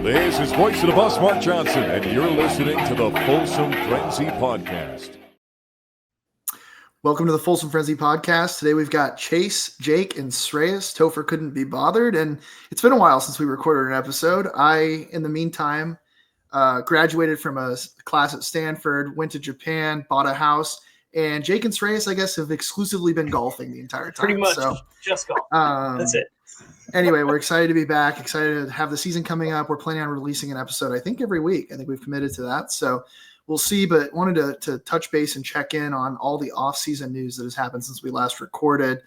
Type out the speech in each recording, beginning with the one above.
This is Voice of the Bus, Mark Johnson, and you're listening to the Folsom Frenzy Podcast. Welcome to the Folsom Frenzy Podcast. Today we've got Chase, Jake, and Shreyas. Topher couldn't be bothered, and it's been a while since we recorded an episode. I, in the meantime, graduated from a class at Stanford, went to Japan, bought a house, and Jake and Shreyas, I guess, have exclusively been golfing the entire time. Pretty much, just golf. That's it. Anyway, we're excited to be back, excited to have the season coming up. We're planning on releasing an episode, I think, every week. I think we've committed to that. So we'll see, but wanted to touch base and check in on all the off-season news that has happened since we last recorded.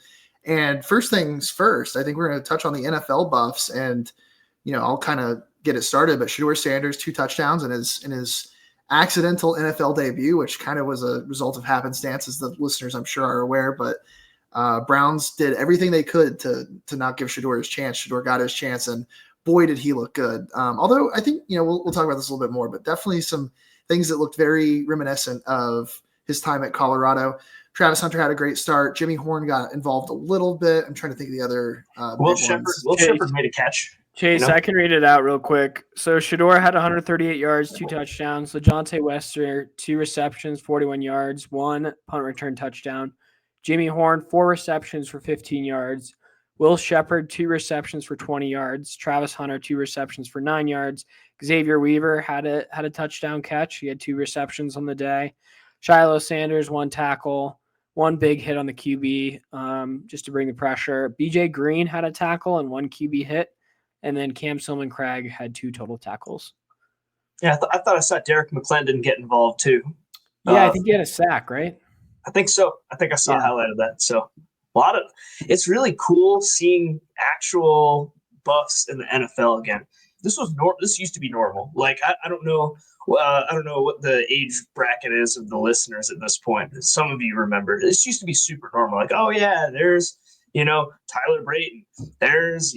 And first things first, I think we're going to touch on the NFL buffs, and, I'll kind of get it started. But Shedeur Sanders, 2 touchdowns in his accidental NFL debut, which kind of was a result of happenstance, as the listeners I'm sure are aware. But Browns did everything they could to not give Shedeur his chance. Shedeur got his chance, and boy, did he look good. Although I think, we'll talk about this a little bit more, but definitely some things that looked very reminiscent of his time at Colorado. Travis Hunter had a great start. Jimmy Horn got involved a little bit. I'm trying to think of the other Will Shepard made a catch. Chase, I can read it out real quick. So Shedeur had 138 yards, 2 touchdowns. LeJohntay Wester, 2 receptions, 41 yards, 1 punt return touchdown. Jimmy Horn, 4 receptions for 15 yards. Will Shepard, 2 receptions for 20 yards. Travis Hunter, 2 receptions for 9 yards. Xavier Weaver had a touchdown catch. He had 2 receptions on the day. Shiloh Sanders, 1 tackle, 1 big hit on the QB, just to bring the pressure. BJ Green had a tackle and 1 QB hit. And then Cam Silman-Craig had 2 total tackles. Yeah, I thought I saw Derek McClendon get involved too. Yeah, I think he had a sack, right? I think so. I think I saw a highlight of that. So it's really cool seeing actual buffs in the NFL again. This used to be normal. Like I don't know what the age bracket is of the listeners at this point. Some of you remember this used to be super normal. Like, oh yeah, there's Tyler Brayton. There's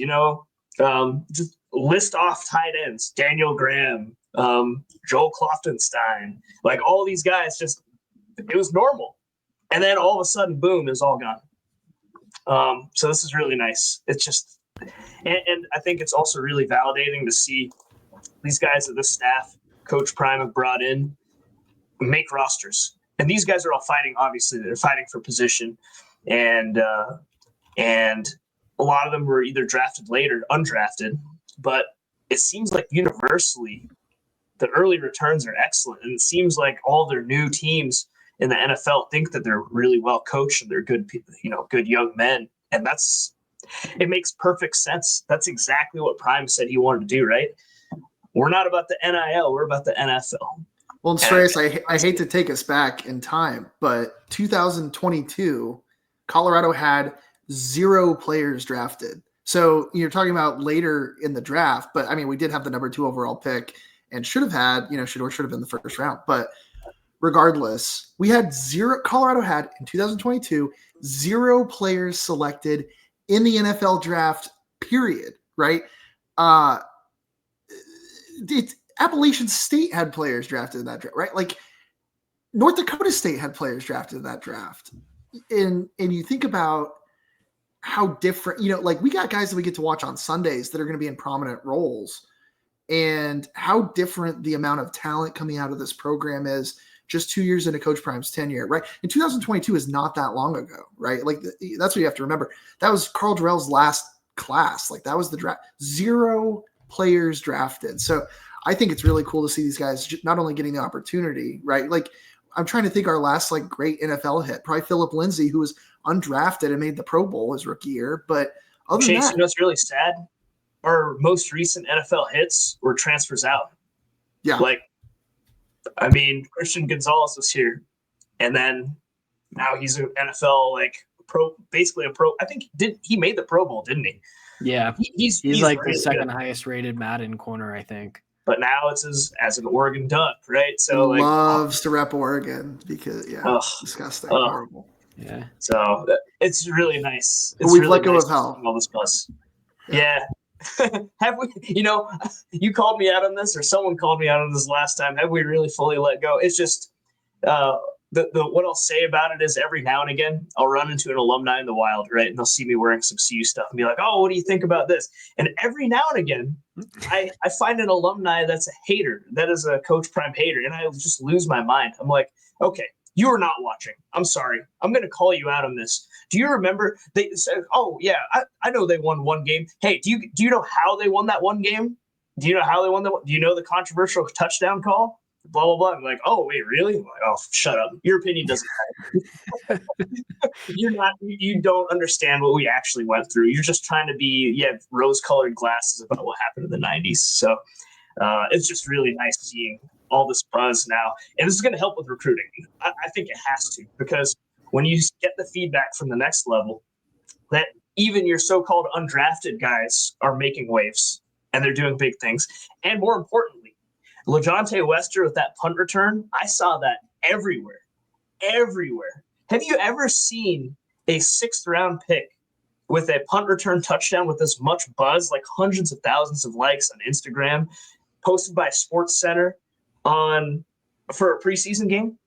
just list off tight ends, Daniel Graham, Joel Kloftenstein, like all these guys. Just it was normal. And then all of a sudden, boom, it's all gone. So this is really nice. It's just, and I think it's also really validating to see these guys that this staff, Coach Prime, have brought in make rosters. And these guys are all fighting. Obviously, they're fighting for position, and a lot of them were either drafted late or undrafted. But it seems like universally, the early returns are excellent, and it seems like all their new teams in the NFL think that they're really well coached and they're good people, good young men. And it makes perfect sense. That's exactly what Prime said he wanted to do, right? We're not about the NIL, we're about the NFL. Well, and Shreyas, I hate to take us back in time, but 2022, Colorado had 0 players drafted. So you're talking about later in the draft, but I mean, we did have the number 2 overall pick and should have had, Shedeur should have been the first round, but regardless, we had 0. Colorado had in 2022 0 players selected in the NFL draft. Period. Right? Appalachian State had players drafted in that draft. Right? Like North Dakota State had players drafted in that draft. And you think about how different. Like we got guys that we get to watch on Sundays that are going to be in prominent roles, and how different the amount of talent coming out of this program is. Just 2 years into Coach Prime's tenure, right? And 2022 is not that long ago, right? Like that's what you have to remember. That was Carl Jarrell's last class. Like that was the draft. 0 players drafted. So I think it's really cool to see these guys not only getting the opportunity, right? Like I'm trying to think our last great NFL hit, probably Phillip Lindsay, who was undrafted and made the Pro Bowl his rookie year. But other than that, it's really sad. Our most recent NFL hits were transfers out. Yeah. I mean, Christian Gonzalez was here, and then now he's an NFL pro, basically a pro. I think he made the Pro Bowl, didn't he? Yeah, he's like really the second highest rated Madden corner, I think. But now it's as an Oregon Duck, right? So loves to rep Oregon because disgusting, horrible. Yeah. So it's really nice. We've really let go of hell. All this bus. Yeah. Have we, you called me out on this, or someone called me out on this last time. Have we really fully let go? It's just the what I'll say about it is every now and again I'll run into an alumni in the wild, right? And they'll see me wearing some CU stuff and be like, "Oh, what do you think about this?" And every now and again, I find an alumni that's a hater, that is a Coach Prime hater, and I just lose my mind. I'm like, okay, you are not watching. I'm sorry. I'm going to call you out on this. Do you remember they said, "Oh yeah, I know they won one game." Hey, do you know how they won that one game? Do you know how they won that? Do you know the controversial touchdown call? Blah blah blah. I'm like, "Oh wait, really?" I'm like, "Oh, shut up. Your opinion doesn't matter. You don't understand what we actually went through. You're just trying to you have rose-colored glasses about what happened in the '90s." So it's just really nice seeing all this buzz now, and this is going to help with recruiting. I think it has to, because when you get the feedback from the next level that even your so-called undrafted guys are making waves and they're doing big things, and more importantly, LaJohntay Wester with that punt return, I saw that everywhere. Have you ever seen a 6th-round pick with a punt return touchdown with this much buzz, like hundreds of thousands of likes on Instagram, posted by SportsCenter for a preseason game?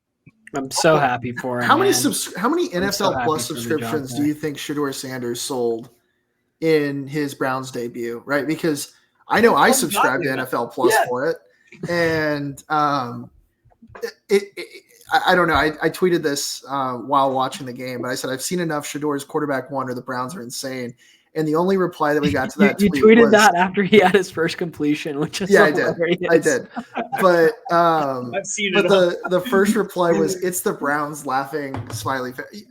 I'm so happy for him. How many NFL Plus subscriptions do you think Shedeur Sanders sold in his Browns debut? Right, because I know I subscribed to NFL Plus for it. And I don't know. I tweeted this while watching the game, but I said, I've seen enough Shedeur's quarterback wonder. The Browns are insane. And the only reply that we got to that you tweet tweeted was, that after he had his first completion, which is I did. But I've seen it. But the first reply was, "It's the Browns laughing smiley face."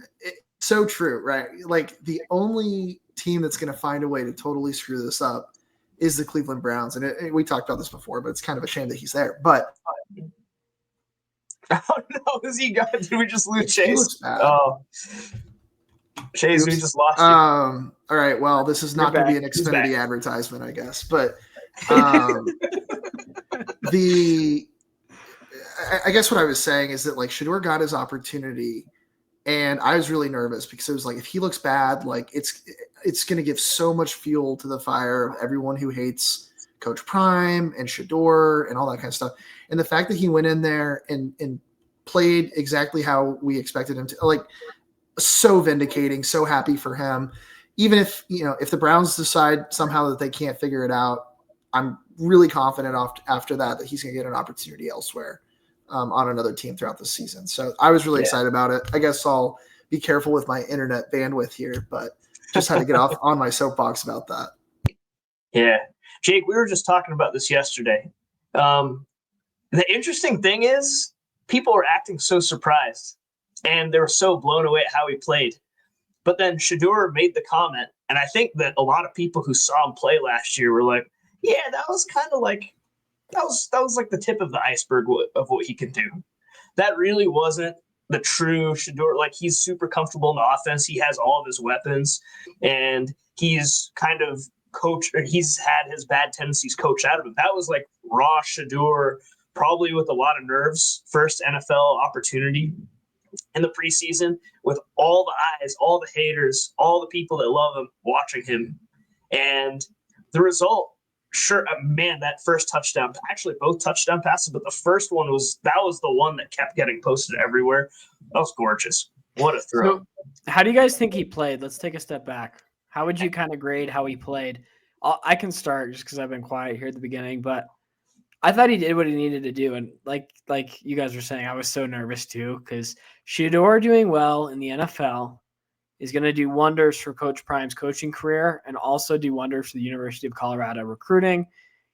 So true, right? Like, the only team that's going to find a way to totally screw this up is the Cleveland Browns. And we talked about this before, but it's kind of a shame that he's there. But oh no, is he gone? Did we just lose Chase? Oh, Chase, we just lost you. All right. Well, this is not going to be an Xfinity advertisement, I guess. But I guess what I was saying is that, like, Shedeur got his opportunity, and I was really nervous because it was like, if he looks bad, like, it's going to give so much fuel to the fire of everyone who hates Coach Prime and Shedeur and all that kind of stuff. And the fact that he went in there and played exactly how we expected him to, like, so vindicating, so happy for him. Even if the Browns decide somehow that they can't figure it out, I'm really confident after that he's going to get an opportunity elsewhere on another team throughout the season. So I was really excited about it. I guess I'll be careful with my internet bandwidth here, but just had to get off on my soapbox about that. Yeah. Jake, we were just talking about this yesterday. The interesting thing is people were acting so surprised and they were so blown away at how he played. But then Shedeur made the comment, and I think that a lot of people who saw him play last year were like, yeah, that was kind of like that was like the tip of the iceberg of what he can do. That really wasn't the true Shedeur. Like, he's super comfortable in the offense. He has all of his weapons, and he's kind of he's had his bad tendencies coached out of him. That was like raw Shedeur, probably with a lot of nerves. First NFL opportunity in the preseason, with all the eyes, all the haters, all the people that love him watching him. And the result, sure, man, that first touchdown, actually both touchdown passes, but the first one was the one that kept getting posted everywhere. That was gorgeous. What a throw. So, how do you guys think he played? Let's take a step back. How would you kind of grade how he played? I can start just because I've been quiet here at the beginning, but I thought he did what he needed to do. And like you guys were saying, I was so nervous too, because Shedeur doing well in the NFL is going to do wonders for Coach Prime's coaching career and also do wonders for the University of Colorado recruiting.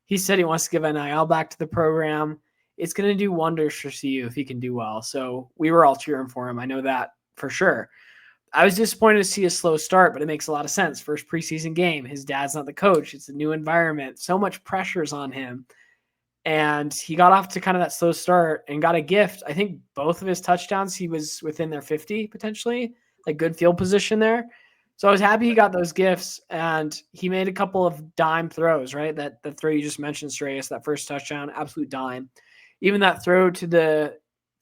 He said he wants to give NIL back to the program. It's going to do wonders for CU if he can do well. So we were all cheering for him. I know that for sure. I was disappointed to see a slow start, but it makes a lot of sense. First preseason game, his dad's not the coach. It's a new environment. So much pressure's on him. And he got off to kind of that slow start and got a gift. I think both of his touchdowns, he was within their 50 potentially, like good field position there. So I was happy he got those gifts, and he made a couple of dime throws, right? That the throw you just mentioned, Strayus, that first touchdown, absolute dime. Even that throw to the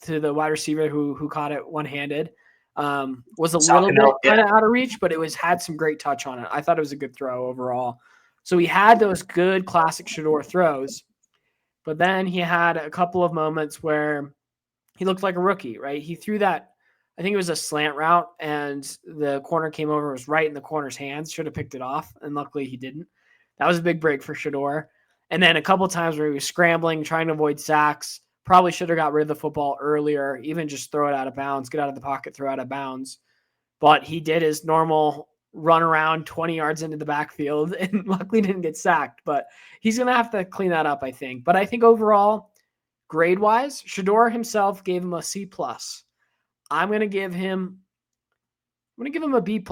wide receiver who caught it one-handed was a little bit kind of out of reach, but had some great touch on it. I thought it was a good throw overall. So he had those good classic Shedeur throws. But then he had a couple of moments where he looked like a rookie, right? He threw that, I think it was a slant route, and the corner came over, was right in the corner's hands, should have picked it off, and luckily he didn't. That was a big break for Shedeur. And then a couple of times where he was scrambling, trying to avoid sacks, probably should have got rid of the football earlier, even just throw it out of bounds, get out of the pocket, throw out of bounds. But he did his normal run around 20 yards into the backfield and luckily didn't get sacked. But he's going to have to clean that up, I think. But I think overall, grade-wise, Shedeur himself gave him a C+. I'm going to give him a B+.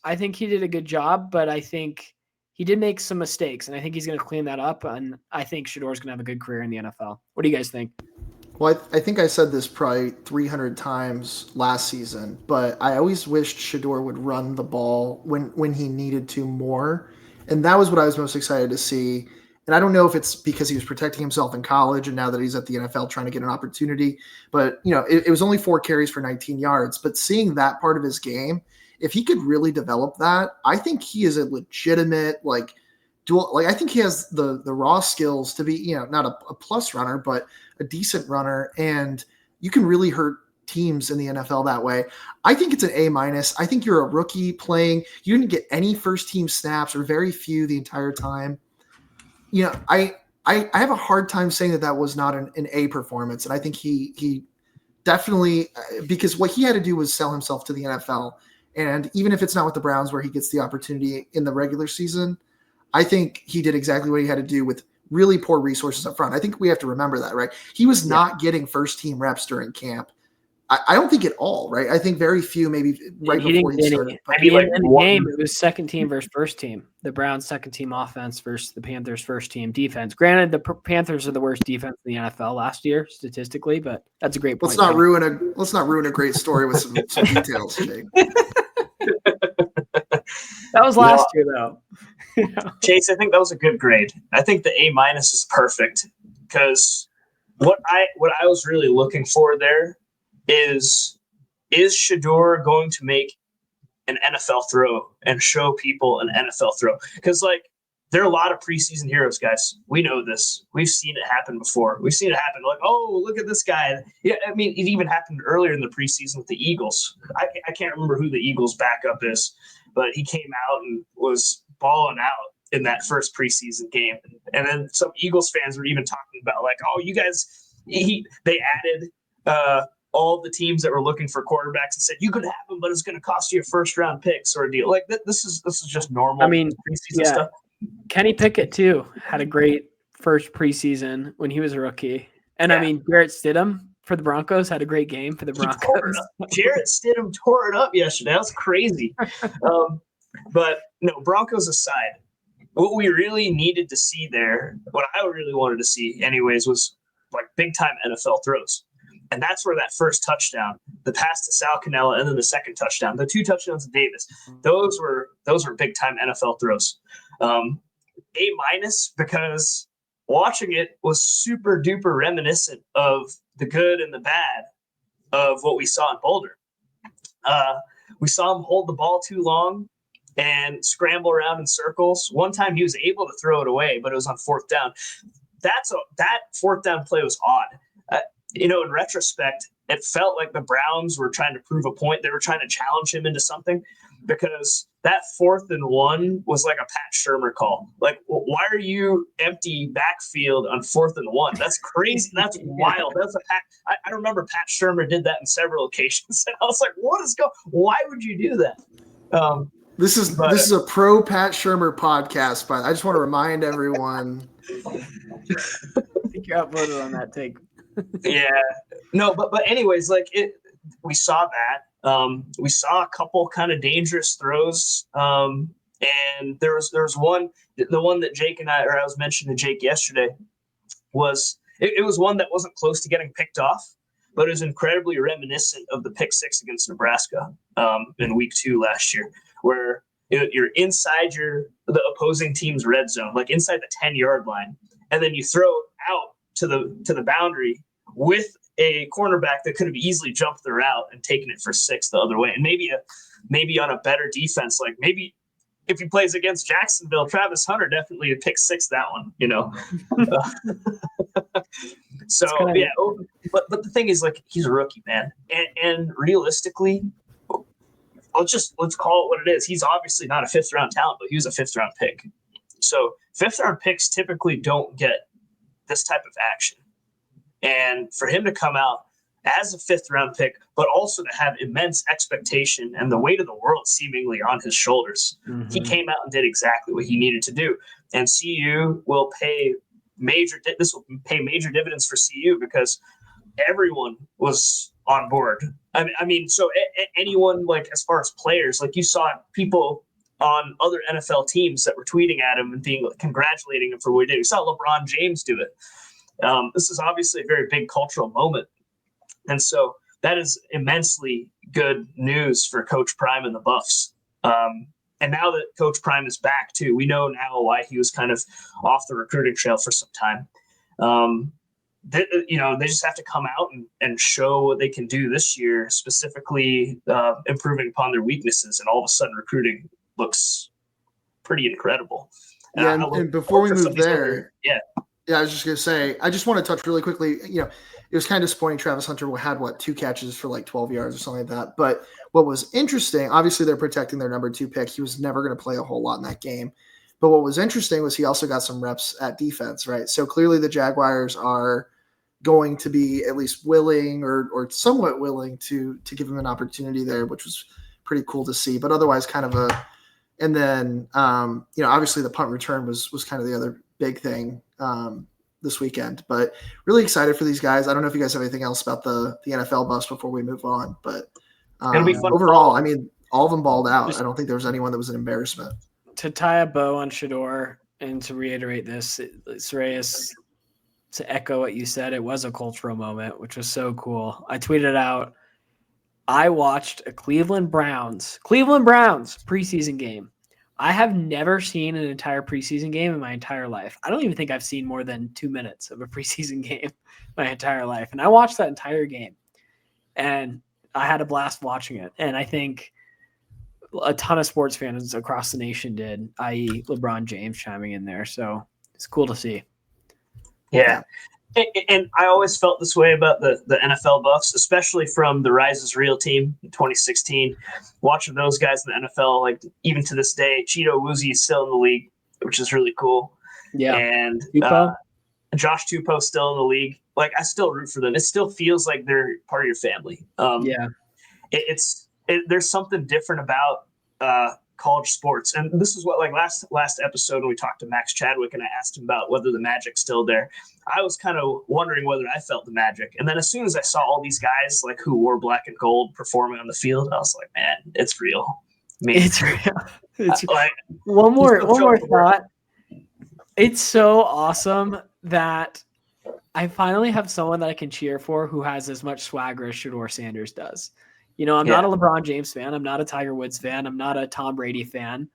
I think he did a good job, but I think he did make some mistakes, and I think he's going to clean that up, and I think Shedeur's going to have a good career in the NFL. What do you guys think? Well, I think I said this probably 300 times last season, but I always wished Shedeur would run the ball when he needed to more, and that was what I was most excited to see. And I don't know if it's because he was protecting himself in college and now that he's at the NFL trying to get an opportunity, but it was only 4 carries for 19 yards. But seeing that part of his game, if he could really develop that, I think he is a legitimate dual. I think he has the raw skills to be not a plus runner, but a decent runner, and you can really hurt teams in the NFL that way. I think it's an A-. I think you're a rookie playing. You didn't get any first team snaps or very few the entire time. I have a hard time saying that was not an A performance. And I think he definitely, because what he had to do was sell himself to the NFL. And even if it's not with the Browns where he gets the opportunity in the regular season, I think he did exactly what he had to do with really poor resources up front. I think we have to remember that, right? He was not getting first team reps during camp. I don't think at all, right? I think very few, maybe right before he started. In the game, it was second team versus first team. The Browns' second team offense versus the Panthers' first team defense. Granted, the Panthers are the worst defense in the NFL last year statistically, but that's a great point. Let's not ruin a great story with some details, Jake. That was last year, though. Chase, I think that was a good grade. I think the A- is perfect because what I was really looking for there is Shedeur going to make an NFL throw and show people an NFL throw? Because there are a lot of preseason heroes, guys. We know this. We've seen it happen before. We've seen it happen. Oh, look at this guy. Yeah, I mean, it even happened earlier in the preseason with the Eagles. I can't remember who the Eagles backup is, but he came out and was balling out in that first preseason game. And then some Eagles fans were even talking about oh, you guys, they added all the teams that were looking for quarterbacks and said, you could have them, but it's going to cost you a first round pick sort of deal. This is just normal. I mean, preseason stuff. Kenny Pickett too had a great first preseason when he was a rookie. And I mean, Jarrett Stidham for the Broncos had a great game for the Broncos. Jarrett Stidham tore it up yesterday. That was crazy. But no, Broncos aside, what we really needed to see there, what I really wanted to see anyways, was big time NFL throws. And that's where that first touchdown, the pass to Sal Cannella, and then the second touchdown, the 2 touchdowns to Davis, those were big time NFL throws. A- because watching it was super duper reminiscent of the good and the bad of what we saw in Boulder. We saw him hold the ball too long and scramble around in circles. One time he was able to throw it away, but it was on 4th down. That 4th down play was odd. In retrospect, it felt like the Browns were trying to prove a point. They were trying to challenge him into something because that 4th and 1 was like a Pat Shurmur call. Why are you empty backfield on 4th and 1? That's crazy. That's wild. That's I remember Pat Shurmur did that on several occasions. And I was like, why would you do that? This is a pro Pat Shurmur podcast, but I just want to remind everyone. I think you're outvoted on that take. Yeah, no, but anyways, we saw that. We saw a couple kind of dangerous throws. And there was one, the one that I was mentioning to Jake yesterday was, it was one that wasn't close to getting picked off, but it was incredibly reminiscent of the pick 6 against Nebraska in week 2 last year, where you're inside the opposing team's red zone, inside the 10-yard line, and then you throw out to the boundary with a cornerback that could have easily jumped the route and taken it for 6 the other way. And maybe on a better defense, maybe if he plays against Jacksonville, Travis Hunter definitely would pick 6 that one, So yeah, but the thing is, like, he's a rookie, man, and realistically, let's call it what it is. He's obviously not a 5th-round talent, but he was a 5th-round pick. So 5th-round picks typically don't get this type of action, and for him to come out as a 5th-round pick, but also to have immense expectation and the weight of the world seemingly on his shoulders, he came out and did exactly what he needed to do. And CU will pay major dividends for CU because everyone was on board. I mean, so anyone, like, as far as players, like, you saw people on other NFL teams that were tweeting at him and congratulating him for what he did. You saw LeBron James do it. This is obviously a very big cultural moment. And so that is immensely good news for Coach Prime and the Buffs. And now that Coach Prime is back too, we know now why he was kind of off the recruiting trail for some time. They just have to come out and show what they can do this year, specifically improving upon their weaknesses. And all of a sudden recruiting looks pretty incredible. And before we move there, I was just going to say, I just want to touch really quickly, it was kind of disappointing. Travis Hunter had 2 catches for like 12 yards or something like that. But what was interesting, obviously they're protecting their number 2 pick. He was never going to play a whole lot in that game. But what was interesting was he also got some reps at defense, right? So clearly the Jaguars are going to be at least willing or somewhat willing to give him an opportunity there, which was pretty cool to see. But otherwise kind of and then, obviously the punt return was kind of the other big thing this weekend, but really excited for these guys. I don't know if you guys have anything else about the NFL Buffs before we move on, but It'll be fun. Overall, I mean, all of them balled out. I don't think there was anyone that was an embarrassment. To tie a bow on Shedeur and to reiterate this, Sarayas, to echo what you said, it was a cultural moment, which was so cool. I tweeted out, I watched a Cleveland Browns preseason game. I have never seen an entire preseason game in my entire life. I don't even think I've seen more than 2 minutes of a preseason game my entire life. And I watched that entire game and I had a blast watching it. And I think a ton of sports fans across the nation did, i.e. LeBron James chiming in there. So it's cool to see. Yeah. And I always felt this way about the NFL Buffs, especially from the Rise is Real team in 2016. Watching those guys in the NFL, like, even to this day, Cheeto Woozy is still in the league, which is really cool. Yeah. And Josh Tupou's still in the league. Like, I still root for them. It still feels like they're part of your family. There's something different about college sports. And this is what, like, last episode when we talked to Max Chadwick and I asked him about whether the magic's still there, I was kind of wondering whether I felt the magic. And then as soon as I saw all these guys, like, who wore black and gold performing on the field, I was like, man, it's real. It's real. It's like, one more thought. It's so awesome that I finally have someone that I can cheer for who has as much swagger as Shedeur Sanders does. I'm not a LeBron James fan. I'm not a Tiger Woods fan. I'm not a Tom Brady fan.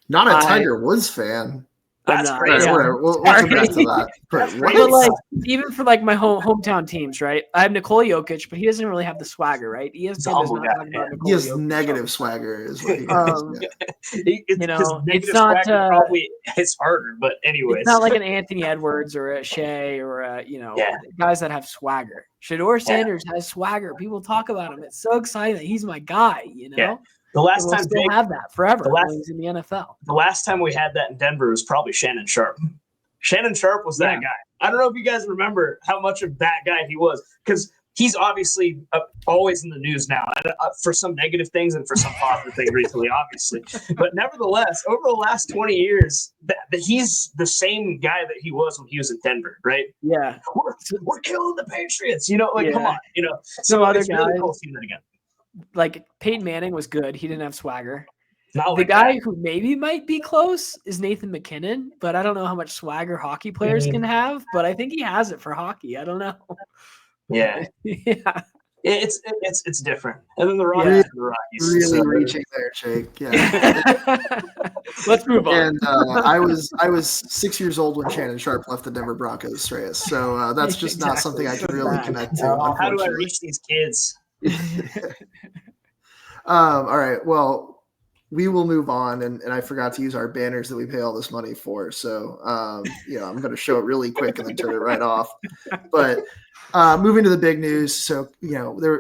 Not a Tiger Woods fan. That's crazy. We'll come back to that. But like, even for like my hometown teams, right? I have Nikola Jokic, but he doesn't really have the swagger, right? He has negative swagger, is what he it's not probably it's harder, but anyways, it's not like an Anthony Edwards or a Shea or a guys that have swagger. Shedeur Sanders has swagger. People talk about him. It's so exciting that he's my guy. The last time we'll have that forever when he's in the NFL. The last time we had that in Denver was probably Shannon Sharp. Shannon Sharp was that guy. I don't know if you guys remember how much of that guy he was, because he's obviously always in the news now for some negative things and for some positive things recently, obviously. But nevertheless, over the last 20 years, he's the same guy that he was when he was in Denver, right? Yeah. We're killing the Patriots, come on, Some other guys. Really cool seeing that again. Like Peyton Manning was good. He didn't have swagger. The guy who maybe might be close is Nathan McKinnon, but I don't know how much swagger hockey players can have, but I think he has it for hockey. I don't know. Yeah. Yeah. It's different. And then the Rockies. Really reaching there, Jake. Yeah. Let's move on. And I was 6 years old when Shannon Sharp left the Denver Broncos, Reyes. So that's just not something I can really connect to. How do I reach these kids? All right. Well, we will move on. And I forgot to use our banners that we pay all this money for. So, I'm going to show it really quick and then turn it right off. But moving to the big news. So,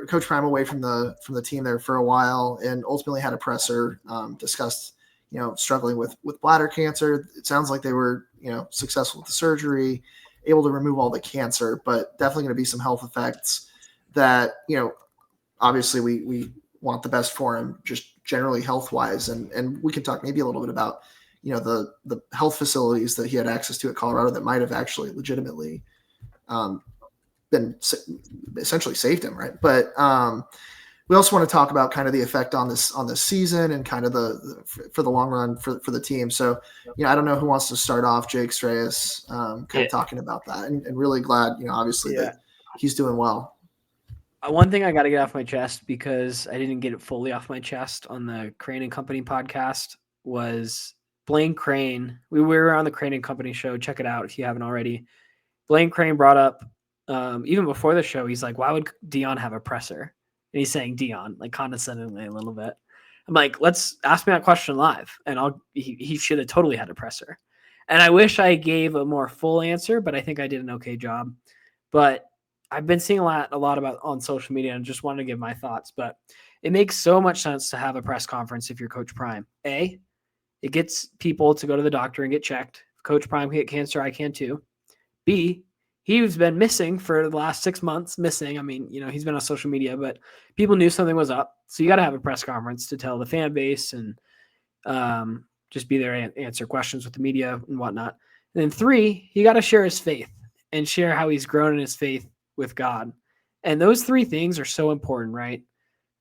Coach Prime away from the team there for a while and ultimately had a presser, discussed, struggling with bladder cancer. It sounds like they were, successful with the surgery, able to remove all the cancer, but definitely going to be some health effects that, obviously we want the best for him, just generally health wise. And we can talk maybe a little bit about, the health facilities that he had access to at Colorado that might've actually legitimately, been essentially saved him. Right. But, we also want to talk about kind of the effect on this season and kind of for the long run for the team. So, I don't know who wants to start off, Jake Strayas, kind of talking about that and really glad, obviously that he's doing well. One thing I got to get off my chest because I didn't get it fully off my chest on the Crane and Company podcast was Blaine Crane. We were on the Crane and Company show. Check it out if you haven't already. Blaine Crane brought up, even before the show, he's like, why would Dion have a presser? And he's saying Dion, like condescendingly a little bit. I'm like, let's ask me that question live. And he should have totally had a presser. And I wish I gave a more full answer, but I think I did an okay job. But I've been seeing a lot about on social media and just wanted to give my thoughts, but it makes so much sense to have a press conference if you're Coach Prime. A, it gets people to go to the doctor and get checked. If Coach Prime can get cancer, I can too. B, he's been missing for the last 6 months. I mean, he's been on social media, but people knew something was up. So you got to have a press conference to tell the fan base and just be there and answer questions with the media and whatnot. And then 3, he got to share his faith and share how he's grown in his faith with God. And those 3 things are so important, right?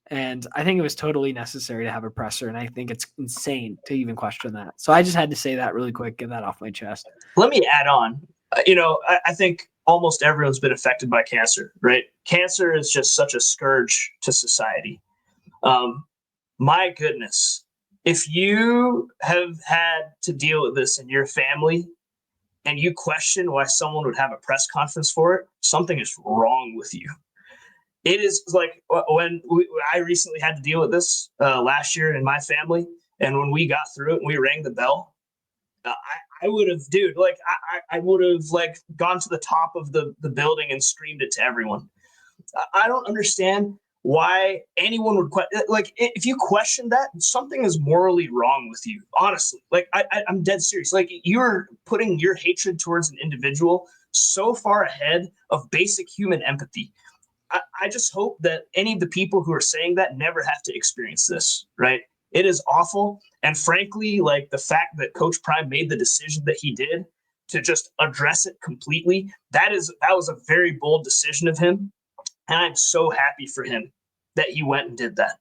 And I think it was totally necessary to have a presser. And I think it's insane to even question that. So I just had to say that really quick, get that off my chest. Let me add on. I think almost everyone's been affected by cancer, right? Cancer is just such a scourge to society. My goodness, if you have had to deal with this in your family and you question why someone would have a press conference for it, something is wrong with you. It is like when I recently had to deal with this last year in my family. And when we got through it and we rang the bell, I would have, I would have gone to the top of the building and screamed it to everyone. I don't understand why anyone would if you question that, something is morally wrong with you. Honestly, I'm dead serious. You're putting your hatred towards an individual so far ahead of basic human empathy. I just hope that any of the people who are saying that never have to experience this, right? It is awful. And frankly, the fact that Coach Prime made the decision that he did to just address it completely, that was a very bold decision of him. And I'm so happy for him that he went and did that.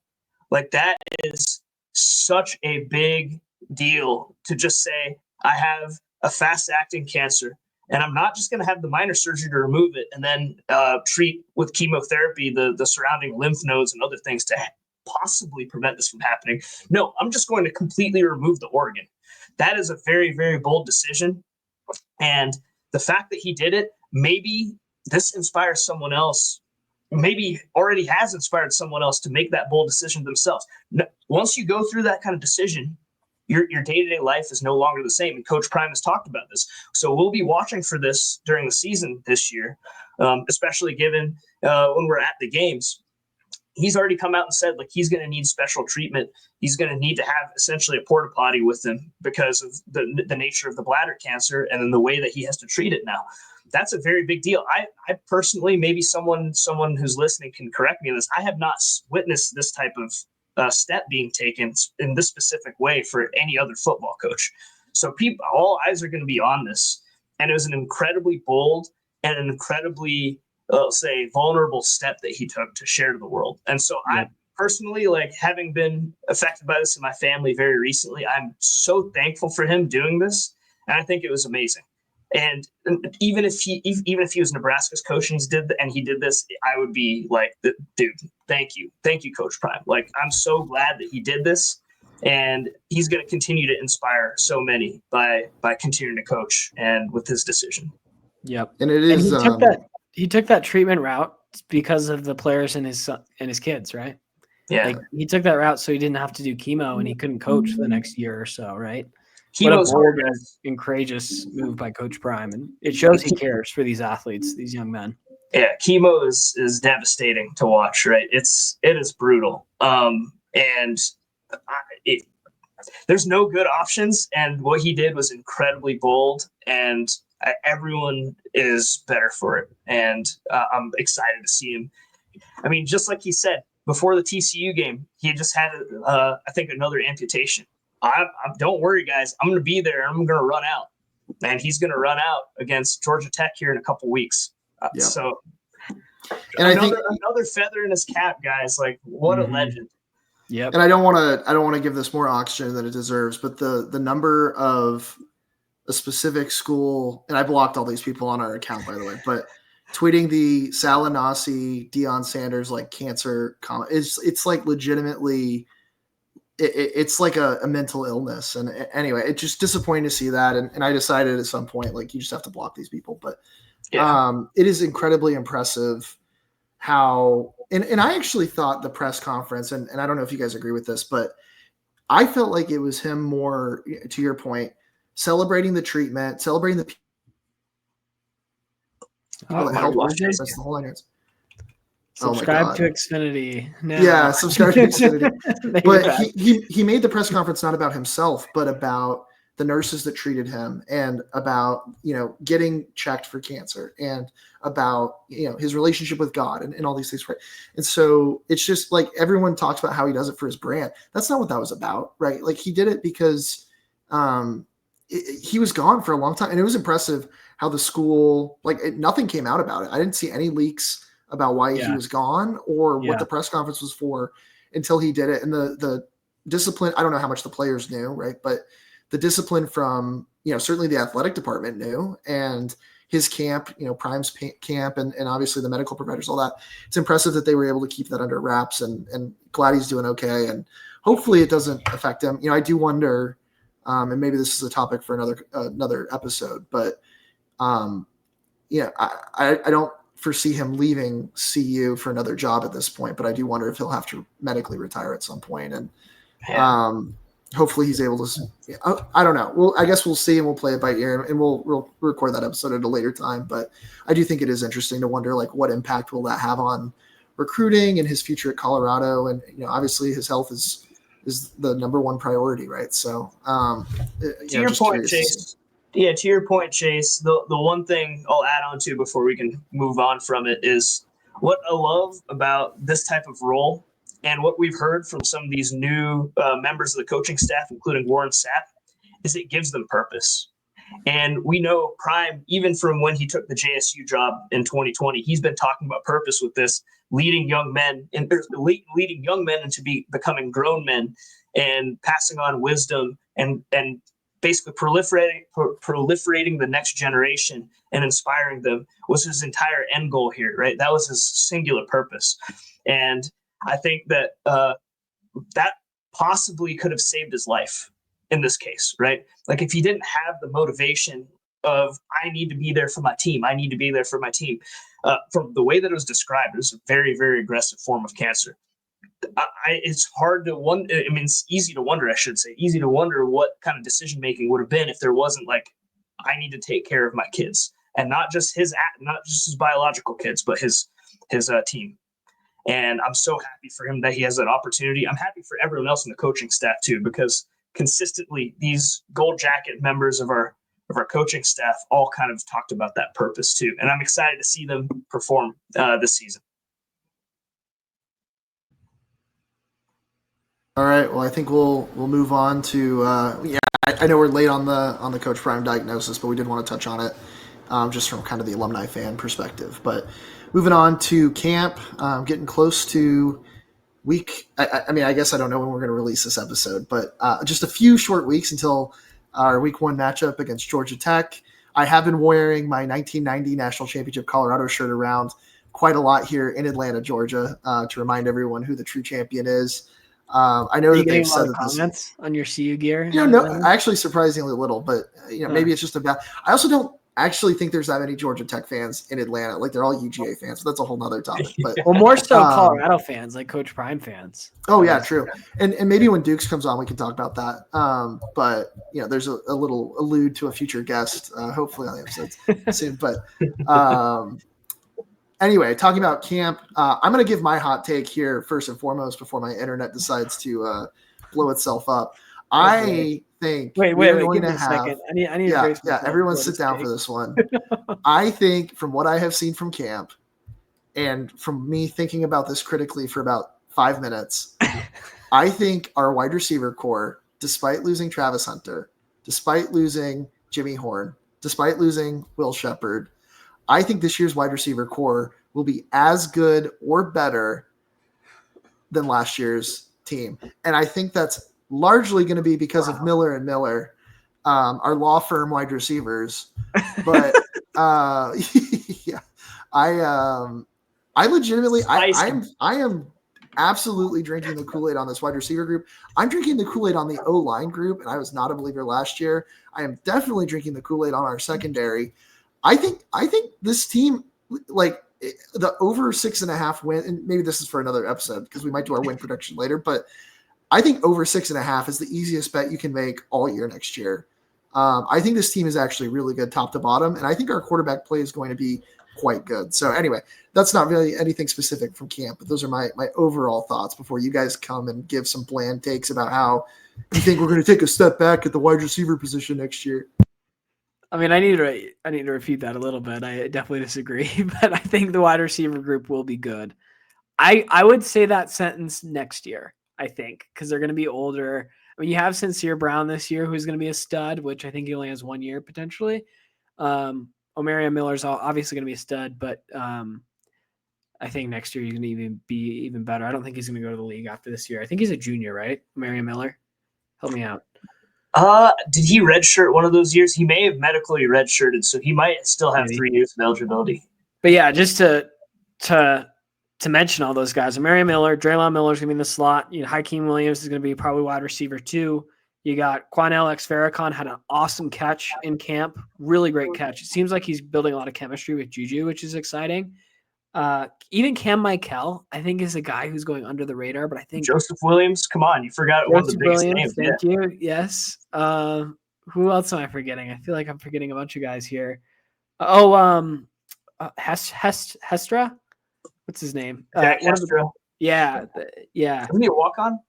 That is such a big deal to just say, I have a fast-acting cancer, and I'm not just going to have the minor surgery to remove it and then treat with chemotherapy the surrounding lymph nodes and other things to possibly prevent this from happening. No, I'm just going to completely remove the organ. That is a very, very bold decision. And the fact that he did it, maybe this inspires someone else, maybe already has inspired someone else to make that bold decision themselves. Once you go through that kind of decision, your day-to-day life is no longer the same. And Coach Prime has talked about this. So we'll be watching for this during the season this year, especially given when we're at the games. He's already come out and said he's going to need special treatment. He's going to need to have essentially a porta potty with him because of the nature of the bladder cancer and then the way that he has to treat it now. That's a very big deal. I personally, maybe someone who's listening can correct me on this. I have not witnessed this type of step being taken in this specific way for any other football coach. So all eyes are going to be on this. And it was an incredibly bold and an incredibly vulnerable step that he took to share to the world. And so I personally, having been affected by this in my family very recently, I'm so thankful for him doing this. And I think it was amazing. And even if he was Nebraska's coach and he did this, I would be dude, thank you, Coach Prime. I'm so glad that he did this, and he's going to continue to inspire so many by continuing to coach and with his decision. Yep, and it is. He took that treatment route because of the players and his kids, right? Yeah. Like, he took that route so he didn't have to do chemo and he couldn't coach for the next year or so, right? Chemo's What a bold and courageous move by Coach Prime. And it shows he cares for these athletes, these young men. Yeah, chemo is devastating to watch, right? It is brutal. And there's no good options. And what he did was incredibly bold, and everyone is better for it. And I'm excited to see him. I mean, just like he said before the TCU game, he just had, I think, another amputation. Don't worry, guys. I'm going to be there. I'm going to run out. And he's going to run out against Georgia Tech here in a couple weeks. Yep. So, and another feather in his cap, guys. Like, what a legend! Yep. And I don't want to give this more oxygen than it deserves, but the number of a specific school, and I blocked all these people on our account, by the way, but tweeting the Salinasi, Deion Sanders like cancer comment, it's like legitimately. It's like a mental illness. And anyway, it's just disappointing to see that. And I decided at some point, like, you just have to block these people. But it is incredibly impressive how, and I actually thought the press conference, and I don't know if you guys agree with this, but I felt like it was him more, to your point, celebrating the treatment, celebrating the people that helped watch this, the whole line. Subscribe to Xfinity now. Yeah, subscribe to Xfinity. But he made the press conference not about himself, but about the nurses that treated him, and about, getting checked for cancer, and about, his relationship with God, and all these things. Right. And so it's just like, everyone talks about how he does it for his brand. That's not what that was about. Right. Like, he did it because he was gone for a long time. And it was impressive how the school, nothing came out about it. I didn't see any leaks about why he was gone or what the press conference was for until he did it. And the discipline, I don't know how much the players knew, right? But the discipline from, certainly the athletic department knew, and his camp, Prime's camp, and obviously the medical providers, all that. It's impressive that they were able to keep that under wraps, and glad he's doing okay. And hopefully it doesn't affect him. I do wonder, and maybe this is a topic for another episode, but I don't foresee him leaving CU for another job at this point, but I do wonder if he'll have to medically retire at some point. And hopefully he's able to, I don't know. Well, I guess we'll see, and we'll play it by ear, and we'll record that episode at a later time. But I do think it is interesting to wonder, like, what impact will that have on recruiting and his future at Colorado? And, obviously his health is the number one priority. Right. So, to your point, Chase. Yeah, to your point, Chase, the one thing I'll add on to before we can move on from it is what I love about this type of role, and what we've heard from some of these new members of the coaching staff, including Warren Sapp, is it gives them purpose. And we know Prime, even from when he took the JSU job in 2020, he's been talking about purpose with this, leading young men into becoming grown men, and passing on wisdom, and basically proliferating the next generation and inspiring them was his entire end goal here, right? That was his singular purpose. And I think that that possibly could have saved his life in this case, right? Like, if he didn't have the motivation of, I need to be there for my team, from the way that it was described, it was a very, very aggressive form of cancer. It's hard to wonder. I mean, it's easy to wonder, easy to wonder what kind of decision-making would have been if there wasn't, like, I need to take care of my kids, and not just his biological kids, but his team. And I'm so happy for him that he has that opportunity. I'm happy for everyone else in the coaching staff too, because consistently these gold jacket members of our coaching staff all kind of talked about that purpose too. And I'm excited to see them perform this season. All right. Well, I think we'll move on to I know we're late on the Coach Prime diagnosis, but we did want to touch on it just from kind of the alumni fan perspective. But moving on to camp, getting close to week. I mean, I guess I don't know when we're going to release this episode, but just a few short weeks until our week 1 matchup against Georgia Tech. I have been wearing my 1990 National Championship Colorado shirt around quite a lot here in Atlanta, Georgia, to remind everyone who the true champion is. I know that they've said that comments on your CU gear. No, actually surprisingly little, but maybe it's just about. I also don't. actually think there's that many Georgia Tech fans in Atlanta. Like they're all UGA fans. But that's a whole nother topic. But Well, more so Colorado fans, like Coach Prime fans. Oh yeah, true. And maybe when Dukes comes on, we can talk about that. But there's a little allude to a future guest, hopefully on the episodes soon. But anyway, talking about camp, I'm going to give my hot take here first and foremost before my internet decides to blow itself up. I think wait, give me a second. I need everyone sit down for this one. I think from what I have seen from camp and from me thinking about this critically for about 5 minutes, I think our wide receiver core, despite losing Travis Hunter, despite losing Jimmy Horn, despite losing Will Shepherd, I think this year's wide receiver core will be as good or better than last year's team. And I think that's largely going to be because of Miller and Miller, our law firm wide receivers. But yeah, I legitimately, I am absolutely drinking the Kool-Aid on this wide receiver group. I'm drinking the Kool-Aid on the O-line group, and I was not a believer last year. I am definitely drinking the Kool-Aid on our secondary. I think this team, like the over 6.5 win, and maybe this is for another episode because we might do our win prediction later, but I think over 6.5 is the easiest bet you can make all year next year. I think this team is actually really good top to bottom, and I think our quarterback play is going to be quite good. So anyway, that's not really anything specific from camp, but those are my overall thoughts before you guys come and give some bland takes about how you think we're going to take a step back at the wide receiver position next year. I mean, I need to refute that a little bit. I definitely disagree, but I think the wide receiver group will be good. I would say that sentence next year, I think, because they're going to be older. I mean, you have Sincere Brown this year, who's going to be a stud, which I think he only has 1 year potentially. Omarion Miller's obviously going to be a stud, but I think next year he's going to be even better. I don't think he's going to go to the league after this year. I think he's a junior, right? Omarion Miller? Help me out. Did he redshirt one of those years? He may have medically redshirted, so he might still have 3 years of eligibility. But yeah, just to mention all those guys, Omarion Miller, Draylon Miller's going to be in the slot. Hakeem Williams is going to be probably wide receiver 2. You got Quanell X-Farrakhan had an awesome catch in camp. Really great catch. It seems like he's building a lot of chemistry with Juju, which is exciting. Even Cam Michael, I think, is a guy who's going under the radar, but I think Joseph Williams, come on, you forgot one of the biggest names. Thank you. Yes. Who else am I forgetting? I feel like I'm forgetting a bunch of guys here. Hestra? What's his name? Jack Hestra. Yeah. Isn't he a walk-on?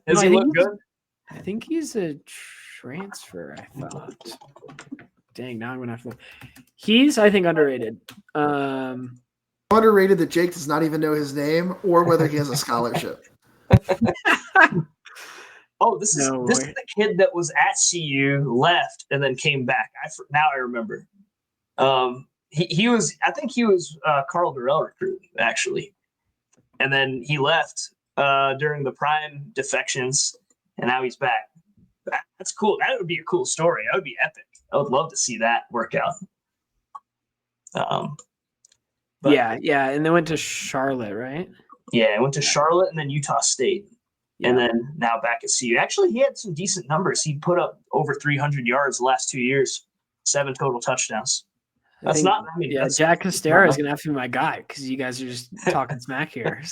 Does he look good? I think he's a transfer, I thought. Dang, now I'm going to have to look. He's, I think, underrated. Underrated that Jake does not even know his name or whether he has a scholarship. This is the kid that was at CU, left, and then came back. Now I remember. He was Carl Durrell recruit, actually. And then he left during the Prime defections, and now he's back. That's cool. That would be a cool story. That would be epic. I would love to see that work out. And they went to Charlotte, right? Yeah, I went to Charlotte and then Utah State. Yeah. And then now back at CU. Actually, he had some decent numbers. He put up over 300 yards the last 2 years, 7 total touchdowns. Jack Costera is going to have to be my guy because you guys are just talking smack here.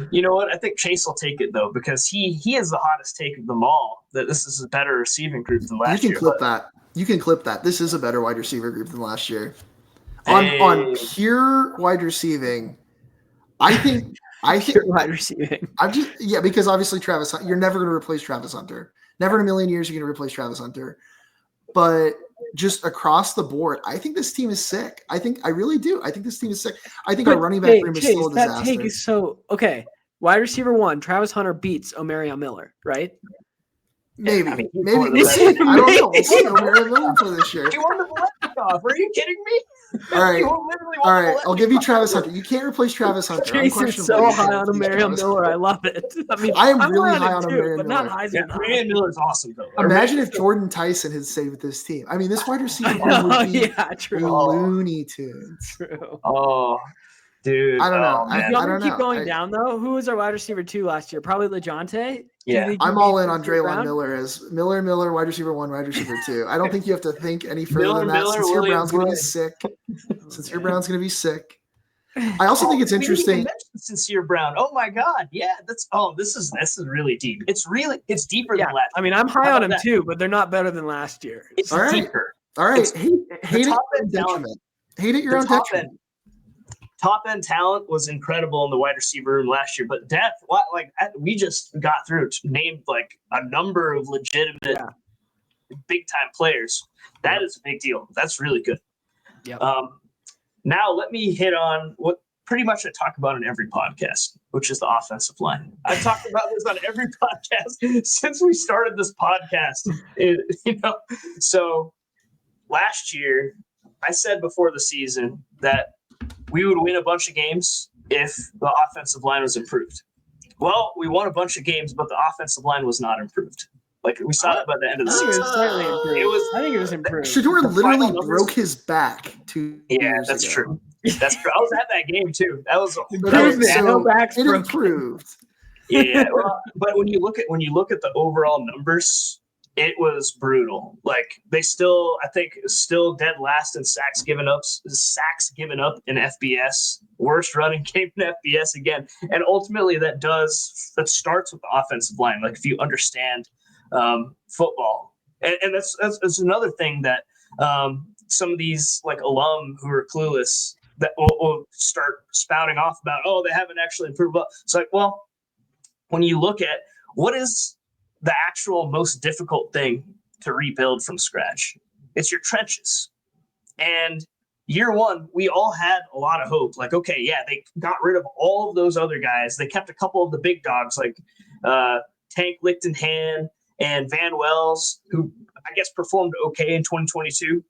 You know what? I think Chase will take it, though, because he is the hottest take of them all, that this is a better receiving group than last year. You can clip that. This is a better wide receiver group than last year. On pure wide receiving, I think wide receiving. Because obviously Travis Hunter, you're never going to replace Travis Hunter. Never in a million years you're going to replace Travis Hunter. But just across the board, I think this team is sick. I really do. I think this team is sick. I think our running back room is still a disaster. That take is so okay. Wide receiver 1, Travis Hunter beats Omarion Miller, right? Maybe. I don't know. We'll see Omarion Miller for this year. You wanted to let me off. Are you kidding me? All right. I'll give you Travis Hunter. You can't replace Travis Hunter. Jason's so high on Omarion Miller. I love it. I am really high on Omarion Miller. Not high. Omarion Miller's awesome, though. Imagine if Jordan Tyson had saved this team. I mean, this wide receiver would be true. Looney Tunes. True. Oh, Dude, I don't know. oh, man. I don't keep know. going down though. Who was our wide receiver 2 last year? Probably LeJohntay. Yeah. I'm all in on Sincere Draylon Brown? Miller as Miller, wide receiver 1, wide receiver 2. I don't think you have to think any further than that. Miller, Sincere Williams, Brown's going to be Williams. sick. Sincere Brown's going to be sick. I also think it's We didn't even interesting. mention Sincere Brown. Oh my God. Yeah, this is really deep. It's deeper Yeah, than last. I mean, I'm high How on about him that? too, but they're not better than last year. It's All right. deeper. All right. It's- Hate it top your own end talent. detriment. Hate it your The own top detriment. Top end talent was incredible in the wide receiver room last year, but depth, we just got through named like a number of legitimate big time players. That is a big deal. That's really good. Yep. Now let me hit on what pretty much I talk about in every podcast, which is the offensive line. I've talked about this on every podcast since we started this podcast. So last year I said before the season that we would win a bunch of games if the offensive line was improved. Well, we won a bunch of games, but the offensive line was not improved. Like we saw that by the end of the I think it season. was slightly improved. I think it was improved. Shedeur The literally final numbers- broke his back 2 Yeah, years that's ago. true. That's true. I was at that game too. That was Okay, So, no backs it broken. improved. yeah. Well, but when you look at the overall numbers, it was brutal. Like they still dead last in sacks given up in FBS. Worst running game in FBS again. And ultimately that starts with the offensive line. Like if you understand football, and that's another thing that some of these like alum who are clueless that will start spouting off about, oh, they haven't actually improved. It's like, well, when you look at what is the actual most difficult thing to rebuild from scratch, it's your trenches. And year one, we all had a lot of hope. Like, okay, yeah, they got rid of all of those other guys. They kept a couple of the big dogs like Tank Lichtenhan and Van Wells, who I guess performed okay in 2022.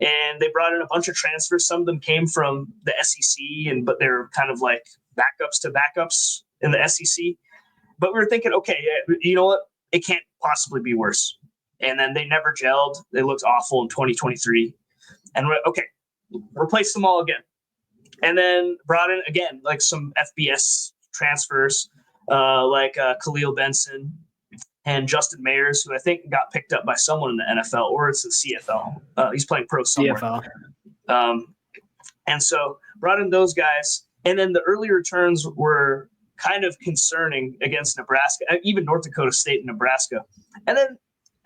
And they brought in a bunch of transfers. Some of them came from the SEC, but they're kind of like backups to backups in the SEC. But we were thinking, okay, you know what? It can't possibly be worse. And then they never gelled. They looked awful in 2023. And we're okay, replace them all again. And then brought in again, like some FBS transfers, like Khalil Benson and Justin Mayers, who I think got picked up by someone in the NFL or it's the CFL. He's playing pro somewhere. CFL. And so brought in those guys. And then the early returns were kind of concerning against Nebraska, even North Dakota State and Nebraska. And then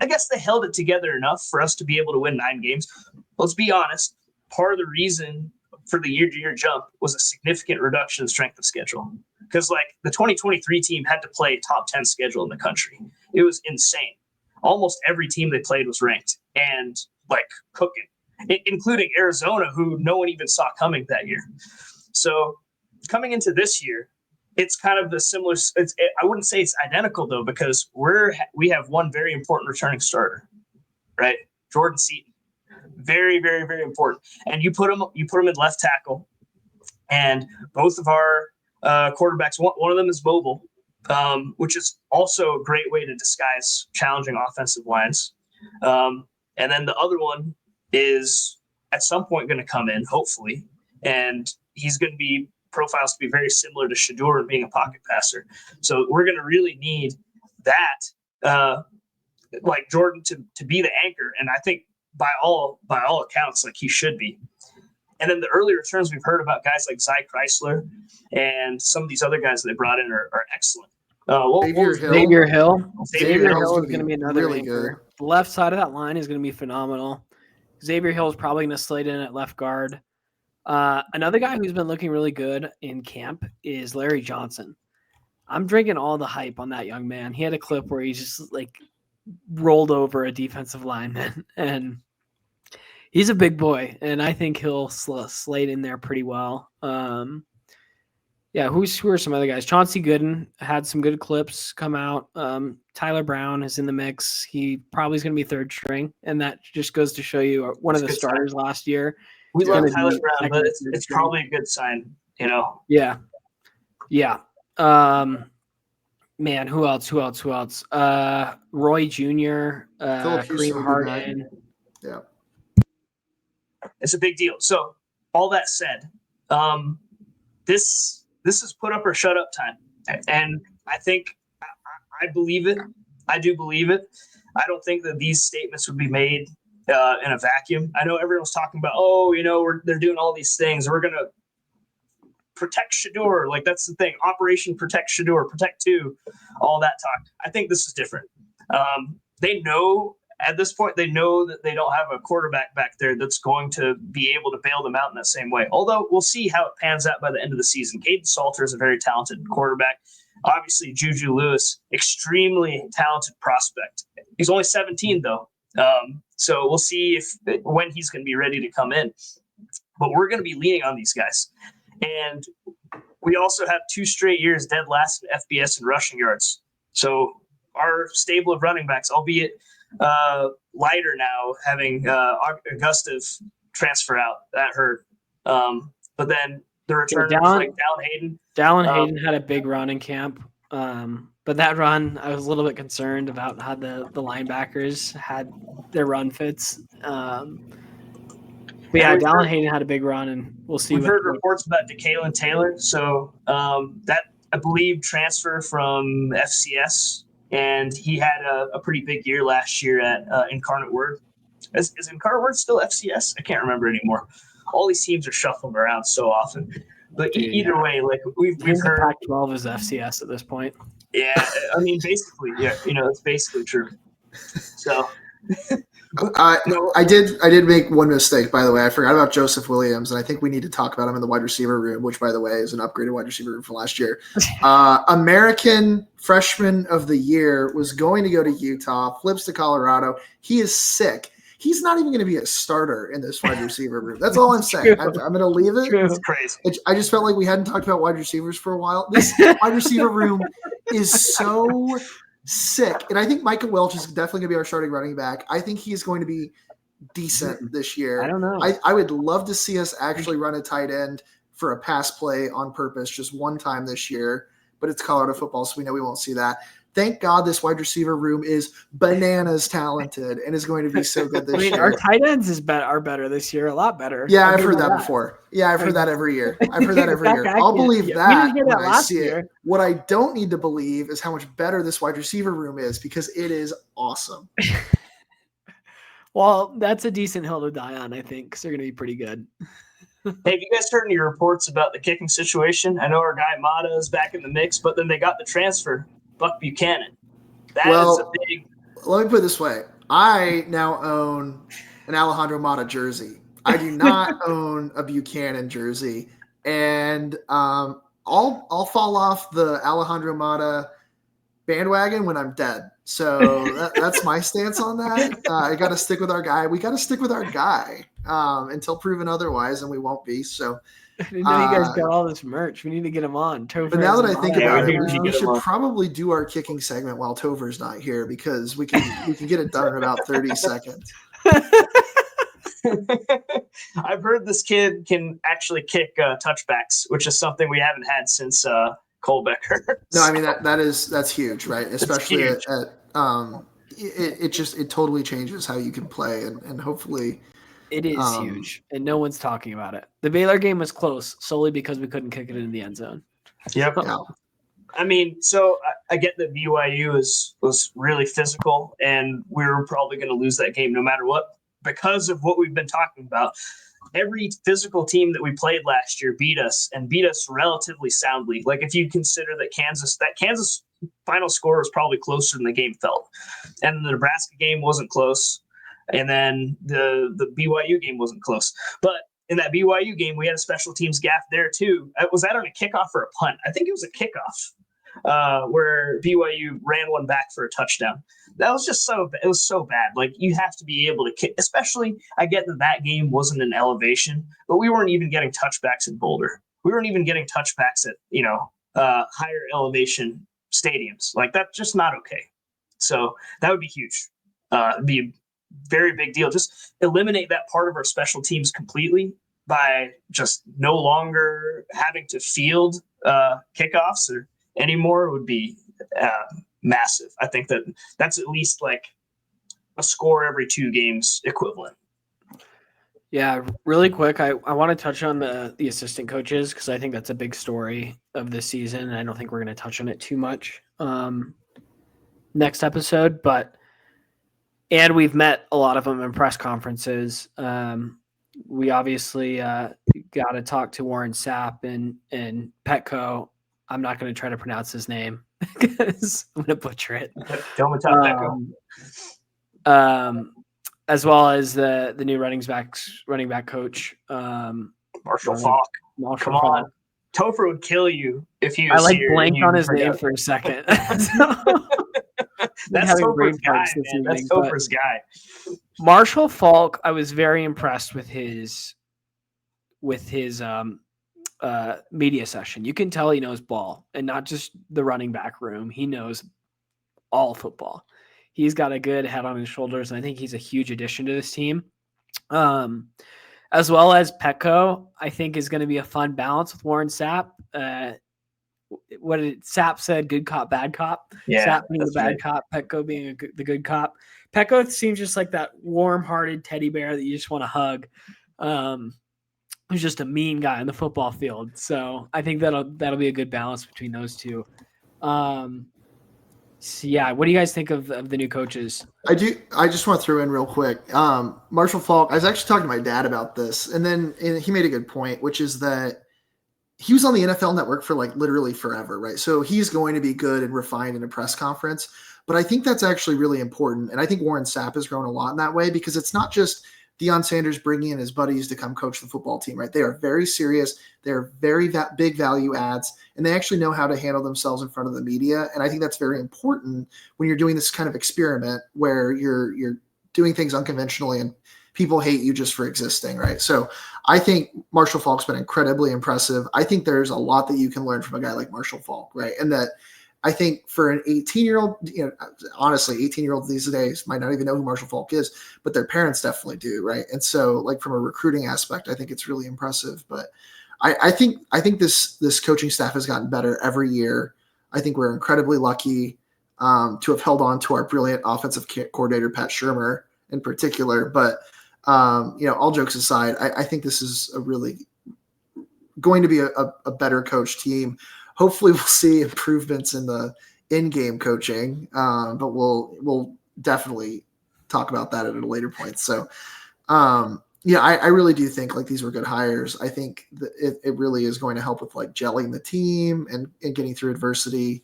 I guess they held it together enough for us to be able to win 9 games. Let's be honest. Part of the reason for the year-to-year jump was a significant reduction in strength of schedule. Because like the 2023 team had to play top 10 schedule in the country. It was insane. Almost every team they played was ranked and like cooking, including Arizona, who no one even saw coming that year. So coming into this year, it's kind of the similar. I wouldn't say it's identical though, because we have one very important returning starter, right? Jordan Seaton, very, very, very important. And you put him in left tackle, and both of our quarterbacks. One of them is mobile, which is also a great way to disguise challenging offensive lines. And then the other one is at some point going to come in, hopefully, and he's going to be profiles to be very similar to Shedeur and being a pocket passer. So we're going to really need that, like Jordan to be the anchor. And I think by all accounts, like he should be. And then the early returns we've heard about guys like Zy Chrysler and some of these other guys that they brought in are excellent. Xavier Hill. Xavier Hill Hill's is going to be another really anchor. The left side of that line is going to be phenomenal. Xavier Hill is probably going to slide in at left guard. Another guy who's been looking really good in camp is Larry Johnson. I'm drinking all the hype on that young man. He had a clip where he just like rolled over a defensive lineman, and he's a big boy, and I think he'll slide in there pretty well. Who are some other guys? Chauncey Gooden had some good clips come out. Tyler Brown is in the mix. He probably is going to be third string, and that just goes to show you one of the starters last year. We love Tyler Brown, but it's probably a good sign, you know? Yeah. Man, who else? Roy Jr., Kareem Harden. Yeah. It's a big deal. So all that said, this is put up or shut up time. And I think I believe it. I do believe it. I don't think that these statements would be made in a vacuum. I know everyone's talking about, they're doing all these things. We're going to protect Shedeur. Like, that's the thing. Operation Protect Shedeur, Protect 2, all that talk. I think this is different. They know at this point, they know that they don't have a quarterback back there that's going to be able to bail them out in that same way. Although we'll see how it pans out by the end of the season. Caden Salter is a very talented quarterback. Obviously, Juju Lewis, extremely talented prospect. He's only 17, though. So we'll see when he's going to be ready to come in. But we're going to be leaning on these guys. And we also have 2 straight years dead last in FBS and rushing yards. So our stable of running backs, albeit lighter now, having Augustive transfer out, that hurt. But then the return of like Dallin Hayden. Dallin Hayden had a big run in camp. But that run, I was a little bit concerned about how the linebackers had their run fits. But yeah, Dallin Hayden had a big run, and we'll see. We've heard reports about DeKalen Taylor. So that, I believe, transfer from FCS, and he had a pretty big year last year at Incarnate Word. Is Incarnate Word still FCS? I can't remember anymore. All these teams are shuffling around so often. But either way, like we've heard, Pac-12 is FCS at this point. Yeah, I mean, basically, yeah, it's basically true. So, I did make one mistake, by the way. I forgot about Joseph Williams, and I think we need to talk about him in the wide receiver room, which, by the way, is an upgraded wide receiver room from last year. American Freshman of the Year was going to go to Utah, flips to Colorado. He is sick. He's not even going to be a starter in this wide receiver room. That's all I'm saying. I'm going to leave it. It's crazy. I just felt like we hadn't talked about wide receivers for a while. This wide receiver room is so sick. And I think Micah Welch is definitely going to be our starting running back. I think he's going to be decent this year. I don't know. I would love to see us actually run a tight end for a pass play on purpose just one time this year. But it's Colorado football, so we know we won't see that. Thank God this wide receiver room is bananas talented and is going to be so good this year. Our tight ends are better this year, a lot better. Yeah, I've heard that before. Yeah, I've heard that every year. I'll believe that when I see it. What I don't need to believe is how much better this wide receiver room is, because it is awesome. Well, that's a decent hill to die on, I think, because they're going to be pretty good. Hey, have you guys heard any reports about the kicking situation? I know our guy Mata is back in the mix, but then they got the transfer. Buck Buchanan. That is a big. Let me put it this way. I now own an Alejandro Mata jersey. I do not own a Buchanan jersey. And I'll fall off the Alejandro Mata bandwagon when I'm dead. So that's my stance on that. I got to stick with our guy. We got to stick with our guy until proven otherwise, and we won't be. So. I didn't know you guys got all this merch. We need to get him on. But now that I think about it, we should probably do our kicking segment while Tover's not here, because we can get it done in about 30 seconds. I've heard this kid can actually kick touchbacks, which is something we haven't had since Colbecker. No, I mean that's huge, right? Especially at it totally changes how you can play, and hopefully. It is huge, and no one's talking about it. The Baylor game was close solely because we couldn't kick it in the end zone. Yep. Yeah. I mean, so I get that BYU was really physical, and we were probably going to lose that game no matter what, because of what we've been talking about. Every physical team that we played last year beat us relatively soundly. Like, if you consider that Kansas final score was probably closer than the game felt, and the Nebraska game wasn't close. And then the BYU game wasn't close. But in that BYU game, we had a special teams gaffe there too. Was that on a kickoff or a punt? I think it was a kickoff where BYU ran one back for a touchdown. That was just it was so bad. Like, you have to be able to kick, especially, I get that game wasn't an elevation, but we weren't even getting touchbacks in Boulder. We weren't even getting touchbacks at, higher elevation stadiums. Like, that's just not okay. So that would be huge. Be a very big deal. Just eliminate that part of our special teams completely by just no longer having to field kickoffs or anymore would be massive. I think that's at least like a score every 2 games equivalent. Yeah, really quick. I want to touch on the assistant coaches because I think that's a big story of this season. And I don't think we're going to touch on it too much next episode. And we've met a lot of them in press conferences. We obviously got to talk to Warren Sapp and Petco. I'm not going to try to pronounce his name because I'm going to butcher it. As well as the new running back coach, Marshall Falk. Come on. Topher would kill you if he was here. I blanked on his name for a second. That's Topher's guy, man. That's Topher's guy. Marshall Falk, I was very impressed with his media session. You can tell he knows ball and not just the running back room. He knows all football. He's got a good head on his shoulders, and I think he's a huge addition to this team. As well as Petco, I think is going to be a fun balance with Warren Sapp. What did Sapp said? Good cop, bad cop. Yeah, Sapp being the bad cop, Petco being the good cop. Petco seems just like that warm-hearted teddy bear that you just want to hug. Who's just a mean guy on the football field. So I think that'll be a good balance between those two. So yeah, what do you guys think of the new coaches? I just want to throw in real quick. Marshall Falk, I was actually talking to my dad about this, and he made a good point, which is that he was on the NFL Network for like literally forever, right? So he's going to be good and refined in a press conference. But I think that's actually really important. And I think Warren Sapp has grown a lot in that way because it's not just Deion Sanders bringing in his buddies to come coach the football team, right? They are very serious. They're very big value adds, and they actually know how to handle themselves in front of the media. And I think that's very important when you're doing this kind of experiment where you're doing things unconventionally and people hate you just for existing, right? So I think Marshall Falk's been incredibly impressive. I think there's a lot that you can learn from a guy like Marshall Falk, right? And that I think for an 18-year-old, honestly, 18-year-olds these days might not even know who Marshall Falk is, but their parents definitely do, right? And so, like from a recruiting aspect, I think it's really impressive. But I think this coaching staff has gotten better every year. I think we're incredibly lucky to have held on to our brilliant offensive coordinator Pat Shurmur in particular. But all jokes aside, I think this is a really going to be a better coach team. Hopefully we'll see improvements in the in-game coaching, but we'll definitely talk about that at a later point. So, I really do think like these were good hires. I think that it really is going to help with like gelling the team and getting through adversity.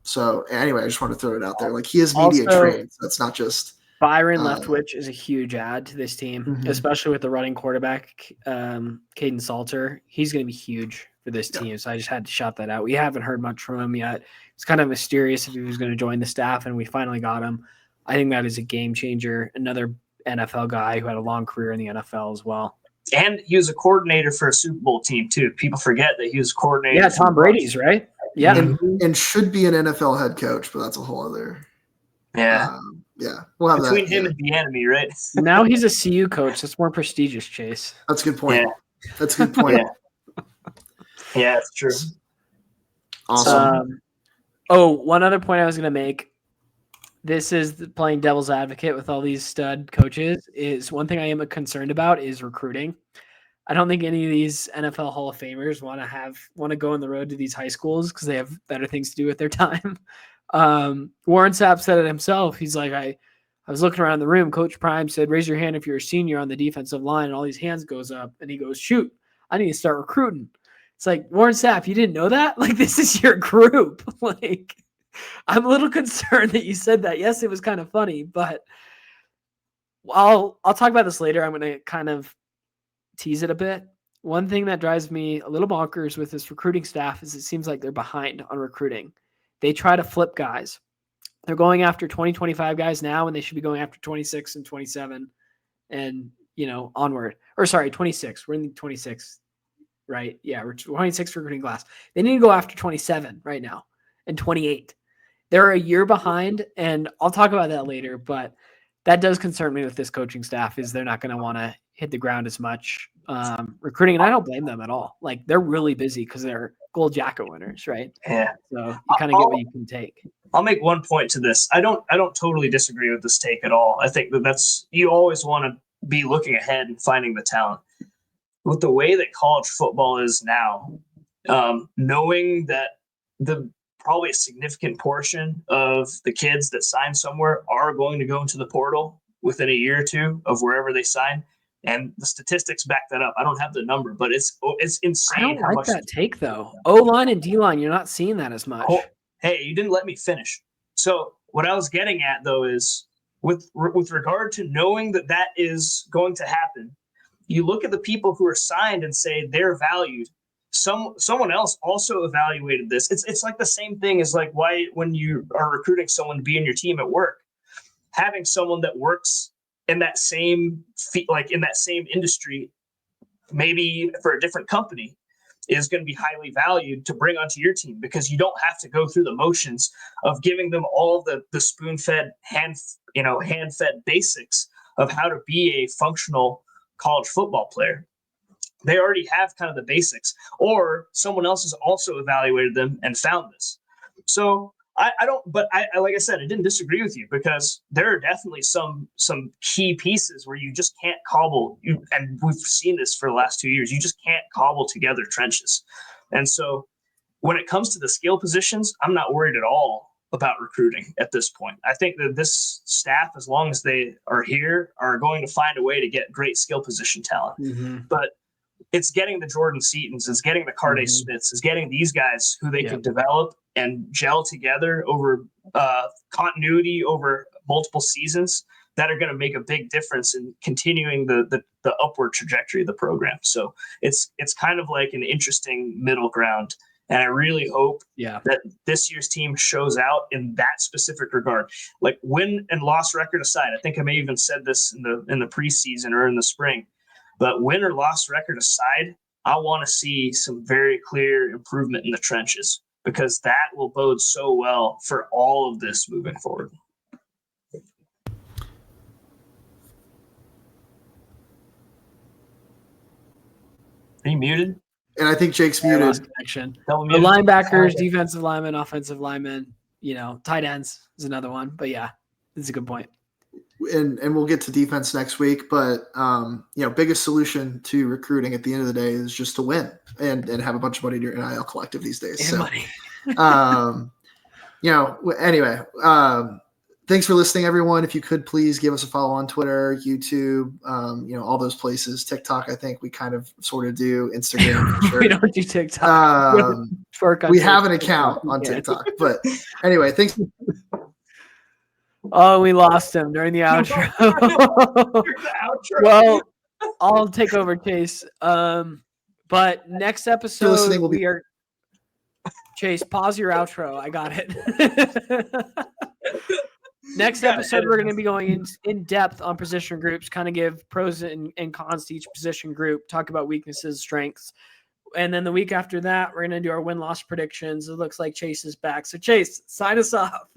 So anyway, I just want to throw it out there. Like he is media trained. So it's not just Byron Leftwich is a huge add to this team, especially with the running quarterback, Caden Salter. He's going to be huge for this team. So I just had to shout that out. We haven't heard much from him yet. It's kind of mysterious if he was going to join the staff, and we finally got him. I think that is a game changer. Another NFL guy who had a long career in the NFL as well. And he was a coordinator for a Super Bowl team too. People forget that he was coordinator. Yeah, Tom Brady's, right? Yeah. And should be an NFL head coach, but that's a whole other. Yeah. We'll have between him and the enemy, right? Now he's a CU coach. That's more prestigious, Chase. That's a good point. Yeah. That's a good point. Yeah, it's true. Awesome. One other point I was going to make. This is playing devil's advocate with all these stud coaches. Is one thing I am concerned about is recruiting. I don't think any of these NFL Hall of Famers want to go on the road to these high schools because they have better things to do with their time. Warren Sapp said it himself. He's like, I was looking around the room. Coach Prime said, raise your hand if you're a senior on the defensive line. And all these hands goes up. And he goes, shoot, I need to start recruiting. It's like, Warren Sapp, you didn't know that? Like, this is your group. Like, I'm a little concerned that you said that. Yes, it was kind of funny, but I'll talk about this later. I'm going to kind of tease it a bit. One thing that drives me a little bonkers with this recruiting staff is it seems like they're behind on recruiting. They try to flip guys. They're going after 2025 guys now, and they should be going after 26 and 27 and, onward. Or sorry, 26. We're in the 26, right? Yeah, we're 26 recruiting class. They need to go after 27 right now and 28. They're a year behind, and I'll talk about that later, but that does concern me with this coaching staff is they're not going to want to hit the ground as much recruiting, and I don't blame them at all. Like, they're really busy because they're gold jacket winners, right? Yeah. So you kind of get what you can take. I'll make one point to this. I don't totally disagree with this take at all. I think that's you always want to be looking ahead and finding the talent. With the way that college football is now, knowing that probably a significant portion of the kids that sign somewhere are going to go into the portal within a year or two of wherever they sign. And the statistics back that up. I don't have the number, but it's insane. I don't like that take though. O-line and D-line, you're not seeing that as much. Hey, you didn't let me finish. So what I was getting at though is with regard to knowing that is going to happen, you look at the people who are signed and say they're valued. Someone else also evaluated this. It's like the same thing as like why when you are recruiting someone to be in your team at work, having someone that works in that same industry, maybe for a different company, is going to be highly valued to bring onto your team, because you don't have to go through the motions of giving them all the spoon-fed, hand-fed basics of how to be a functional college football player. They already have kind of the basics, or someone else has also evaluated them and found this. So I like I said, I didn't disagree with you, because there are definitely some key pieces where you just can't cobble, and we've seen this for the last 2 years. You just can't cobble together trenches. And so when it comes to the skill positions, I'm not worried at all about recruiting at this point. I think that this staff, as long as they are here, are going to find a way to get great skill position talent. Mm-hmm. But it's getting the Jordan Seatons, it's getting the Carday Smiths, it's getting these guys who they can develop and gel together over continuity over multiple seasons that are going to make a big difference in continuing the upward trajectory of the program. So it's kind of like an interesting middle ground. And I really hope that this year's team shows out in that specific regard. Like win and loss record aside, I think I may even said this in the preseason or in the spring, but win or loss record aside, I want to see some very clear improvement in the trenches, because that will bode so well for all of this moving forward. Are you muted? And I think Jake's muted. The linebackers, defensive linemen, offensive linemen, tight ends is another one. But yeah, it's a good point. And we'll get to defense next week, but biggest solution to recruiting at the end of the day is just to win and have a bunch of money in your NIL collective these days. And money. Anyway, thanks for listening, everyone. If you could please give us a follow on Twitter, YouTube, all those places. TikTok, I think we kind of sort of do. Instagram, for sure. We don't do TikTok. We have an account on TikTok, but anyway, thanks. Oh, we lost him during the outro. Well, I'll take over, Chase. But next episode, we are. Chase, pause your outro. I got it. Next episode, we're going to be going in depth on position groups, kind of give pros and cons to each position group, talk about weaknesses, strengths. And then the week after that, we're going to do our win-loss predictions. It looks like Chase is back. So, Chase, sign us off.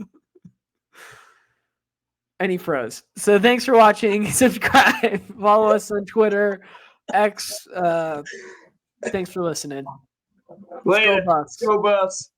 Any pros. So thanks for watching. Subscribe. Follow us on Twitter, X. Thanks for listening. Later. Go Buffs. Go Buffs.